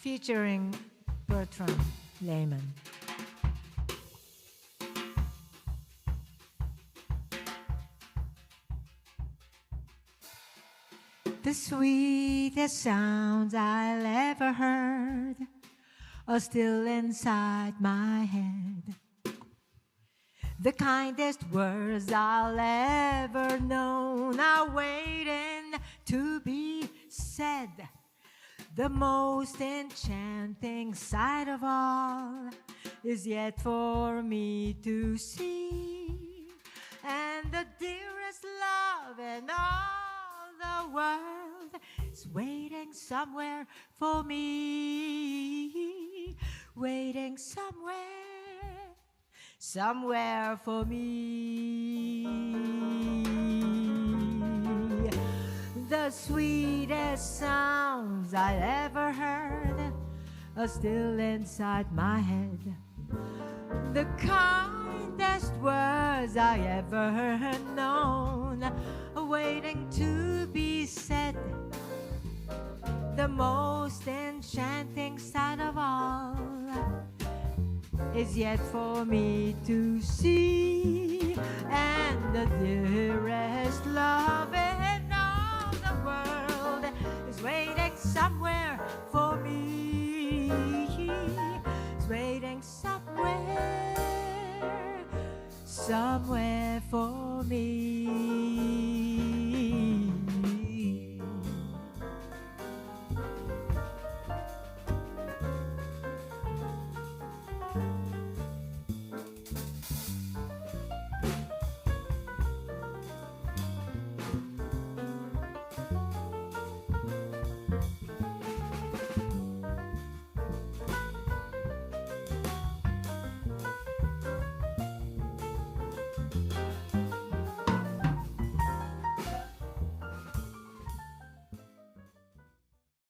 featuring Bertram Lehmann. The sweetest sounds I'll ever heard are still inside my head. The kindest words I'll ever know are waiting to be said. The most enchanting sight of all is yet for me to see, and the dearest love in all the world is waiting somewhere for me, waiting somewhere for me. The sweetest sounds I ever heard are still inside my head. The kindest words I ever known are waiting to be said. The most enchanting sight of all is yet for me to see, and the dearest love in all the world is waiting somewhere for me. It's waiting somewhere for me.